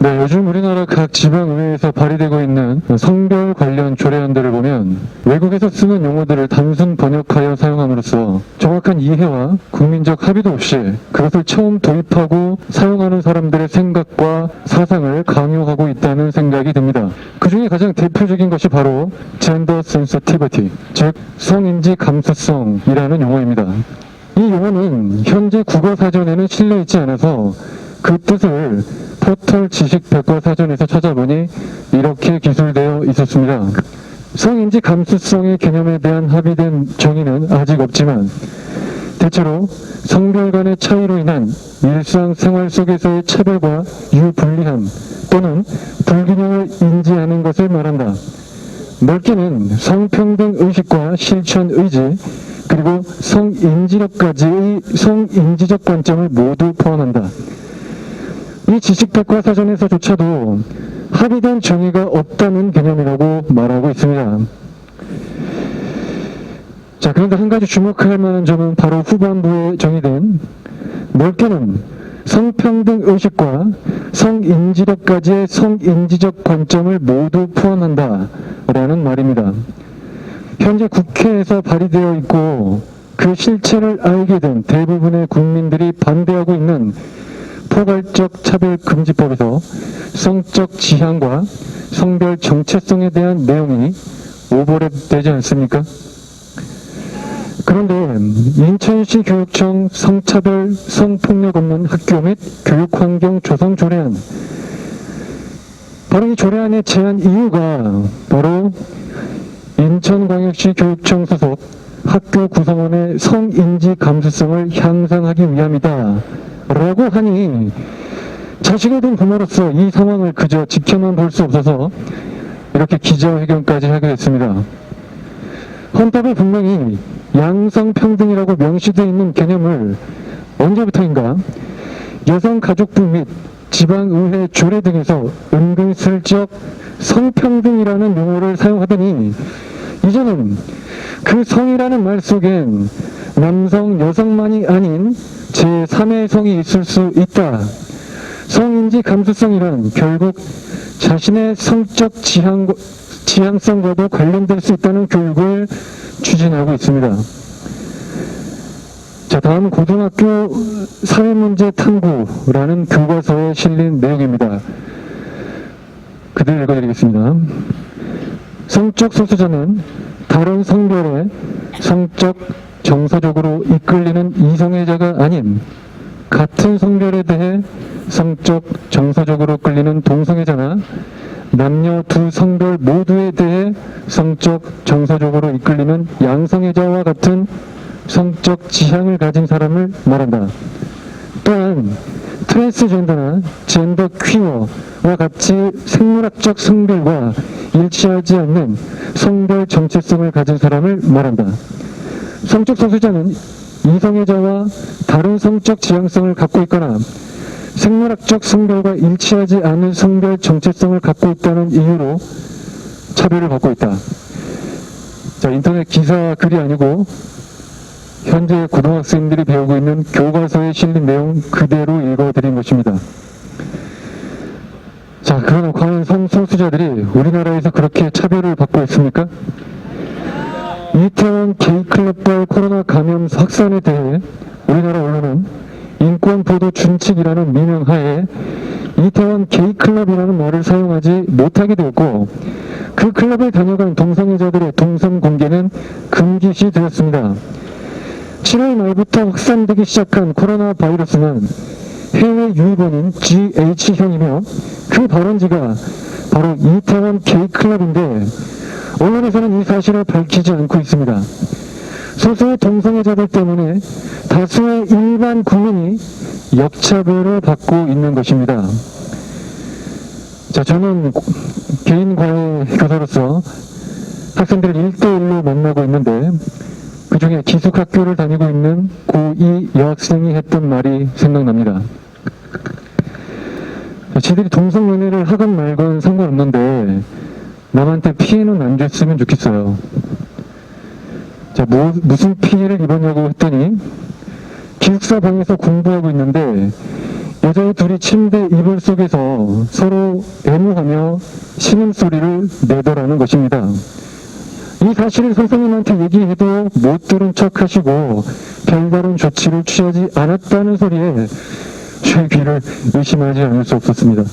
네, 요즘 우리나라 각 지방의회에서 발의되고 있는 성별 관련 조례안들을 보면 외국에서 쓰는 용어들을 단순 번역하여 사용함으로써 정확한 이해와 국민적 합의도 없이 그것을 처음 도입하고 사용하는 사람들의 생각과 사상을 강요하고 있다는 생각이 듭니다. 그 중에 가장 대표적인 것이 바로 젠더 센서티비티, 즉 성인지 감수성이라는 용어입니다. 이 용어는 현재 국어사전에는 실려있지 않아서 그 뜻을 포털 지식백과사전에서 찾아보니 이렇게 기술되어 있었습니다. 성인지 감수성의 개념에 대한 합의된 정의는 아직 없지만 대체로 성별 간의 차이로 인한 일상생활 속에서의 차별과 유불리함 또는 불균형을 인지하는 것을 말한다. 넓게는 성평등 의식과 실천 의지 그리고 성인지력까지의 성인지적 관점을 모두 포함한다. 이 지식백과사전에서조차도 합의된 정의가 없다는 개념이라고 말하고 있습니다. 자, 그런데 한 가지 주목할 만한 점은 바로 후반부에 정의된 넓게는 성평등 의식과 성인지력까지의 성인지적 관점을 모두 포함한다 라는 말입니다. 현재 국회에서 발의되어 있고 그 실체를 알게 된 대부분의 국민들이 반대하고 있는 포괄적 차별금지법에서 성적 지향과 성별 정체성에 대한 내용이 오버랩되지 않습니까? 그런데 인천시 교육청 성차별 성폭력 없는 학교 및 교육환경 조성 조례안, 바로 이 조례안의 제안 이유가 바로 인천광역시 교육청 소속 학교 구성원의 성인지 감수성을 향상하기 위함이다 라고 하니 자식이 된 부모로서 이 상황을 그저 지켜만 볼 수 없어서 이렇게 기자회견까지 하게 됐습니다. 헌법에 분명히 양성평등이라고 명시되어 있는 개념을 언제부터인가 여성가족부 및 지방의회 조례 등에서 은근슬쩍 성평등이라는 용어를 사용하더니 이제는 그 성이라는 말 속엔 남성, 여성만이 아닌 제3의 성이 있을 수 있다. 성인지 감수성이란 결국 자신의 성적 지향성과도 관련될 수 있다는 교육을 추진하고 있습니다. 자, 다음은 고등학교 사회문제 탐구라는 교과서에 실린 내용입니다. 그대로 읽어드리겠습니다. 성적 소수자는 다른 성별의 성적 정서적으로 이끌리는 이성애자가 아닌 같은 성별에 대해 성적 정서적으로 끌리는 동성애자나 남녀 두 성별 모두에 대해 성적 정서적으로 이끌리는 양성애자와 같은 성적 지향을 가진 사람을 말한다. 또한 트랜스젠더나 젠더 퀴어와 같이 생물학적 성별과 일치하지 않는 성별 정체성을 가진 사람을 말한다. 성적 소수자는 이성애자와 다른 성적 지향성을 갖고 있거나 생물학적 성별과 일치하지 않은 성별 정체성을 갖고 있다는 이유로 차별을 받고 있다. 자, 인터넷 기사 글이 아니고 현재 고등학생들이 배우고 있는 교과서에 실린 내용 그대로 읽어드린 것입니다. 자, 그러나 과연 성소수자들이 우리나라에서 그렇게 차별을 받고 있습니까? 이태원 게이클럽발 코로나 감염 확산에 대해 우리나라 언론은 인권보도 준칙이라는 미명하에 이태원 게이클럽이라는 말을 사용하지 못하게 되었고 그 클럽에 다녀간 동성애자들의 동선 공개는 금기시 되었습니다. 7월 말부터 확산되기 시작한 코로나 바이러스는 해외 유입원인 GH형이며 그 발원지가 바로 이태원 게이클럽인데 언론에서는 이 사실을 밝히지 않고 있습니다. 소수의 동성애자들 때문에 다수의 일반 국민이 역차별을 받고 있는 것입니다. 자, 저는 개인 과외 교사로서 학생들을 1대1로 만나고 있는데 그 중에 기숙학교를 다니고 있는 고2 여학생이 했던 말이 생각납니다. 지들이 동성연애를 하건 말건 상관없는데 남한테 피해는 안 줬으면 좋겠어요. 자, 무슨 피해를 입었냐고 했더니 기숙사 방에서 공부하고 있는데 여자의 둘이 침대 이불 속에서 서로 애무하며 신음소리를 내더라는 것입니다. 이 사실을 선생님한테 얘기해도 못 들은 척 하시고 별다른 조치를 취하지 않았다는 소리에 제 귀를 의심하지 않을 수 없었습니다.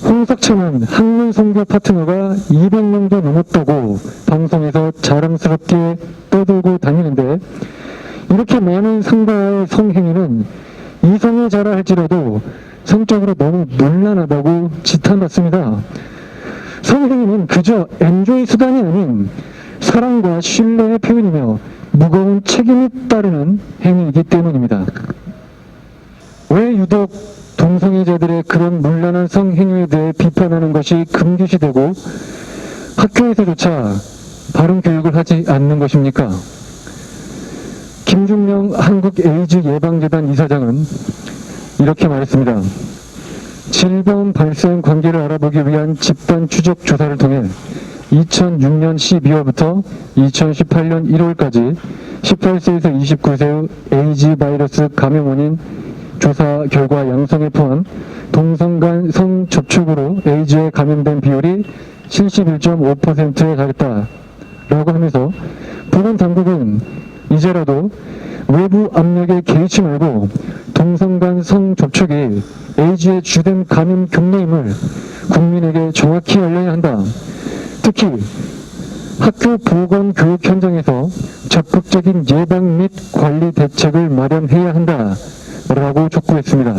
홍석천은 학문 선교 파트너가 200명도 넘었다고 방송에서 자랑스럽게 떠들고 다니는데, 이렇게 많은 상가의 성행위는 이성에 자라 할지라도 성적으로 너무 문란하다고 지탄받습니다. 성행위는 그저 엔조이 수단이 아닌 사랑과 신뢰의 표현이며 무거운 책임이 따르는 행위이기 때문입니다. 왜 유독 동성애자들의 그런 문란한 성행위에 대해 비판하는 것이 금기시되고 학교에서조차 바른 교육을 하지 않는 것입니까? 김중명 한국에이즈예방재단 이사장은 이렇게 말했습니다. 질병 발생 관계를 알아보기 위한 집단 추적 조사를 통해 2006년 12월부터 2018년 1월까지 18세에서 29세의 에이즈 바이러스 감염 원인 조사 결과 양성에 포함 동성 간 성접촉으로 에이즈에 감염된 비율이 71.5%에 달했다라고 하면서 보건당국은 이제라도 외부 압력에 개의치 말고 동성 간 성접촉이 에이즈의 주된 감염 경로임을 국민에게 정확히 알려야 한다. 특히 학교 보건교육 현장에서 적극적인 예방 및 관리 대책을 마련해야 한다라고 촉구했습니다.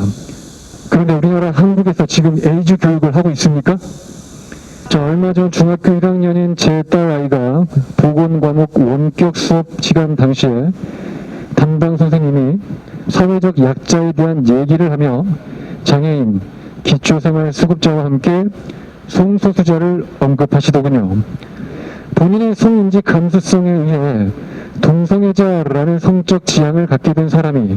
그런데 우리나라 한국에서 지금 에이즈 교육을 하고 있습니까? 얼마 전 중학교 1학년인 제 딸 아이가 보건과목 원격 수업 시간 당시에 담당 선생님이 사회적 약자에 대한 얘기를 하며 장애인, 기초생활수급자와 함께 성소수자를 언급하시더군요. 본인의 성인지 감수성에 의해 동성애자라는 성적 지향을 갖게 된 사람이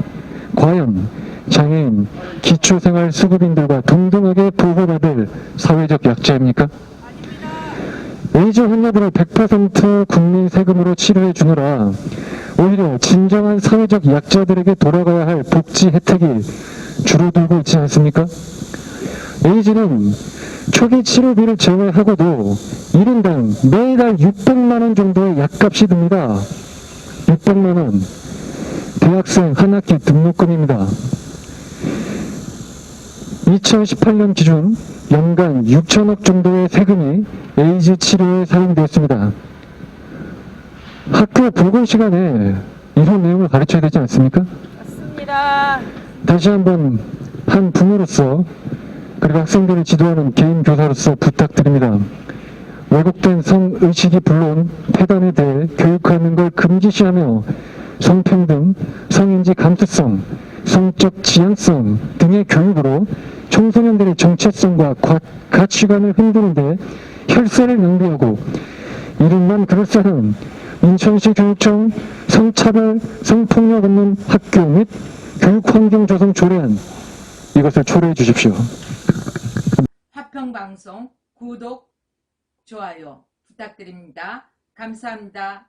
과연 장애인, 기초생활수급인들과 동등하게 보호받을 사회적 약자입니까? 에이즈 환자들을 100% 국민 세금으로 치료해 주느라 오히려 진정한 사회적 약자들에게 돌아가야 할 복지 혜택이 줄어들고 있지 않습니까? 에이즈는 초기 치료비를 제외하고도 1인당 매달 600만 원 정도의 약값이 듭니다. 600만 원. 대학생 한 학기 등록금입니다. 2018년 기준 연간 6천억 정도의 세금이 에이즈 치료에 사용되었습니다. 학교 보건 시간에 이런 내용을 가르쳐야 되지 않습니까? 맞습니다. 다시 한번 한 부모로서 그리고 학생들을 지도하는 개인 교사로서 부탁드립니다. 왜곡된 성의식이 불러온 폐단에 대해 교육하는 걸 금지시하며 성평등, 성인지 감수성, 성적 지향성 등의 교육으로 청소년들의 정체성과 가치관을 흔드는데 혈세를 낭비하고 이름만 그럴싸한 인천시 교육청 성차별, 성폭력 없는 학교 및 교육환경 조성 조례안, 이것을 초래해 주십시오. 화평방송 구독, 좋아요 부탁드립니다. 감사합니다.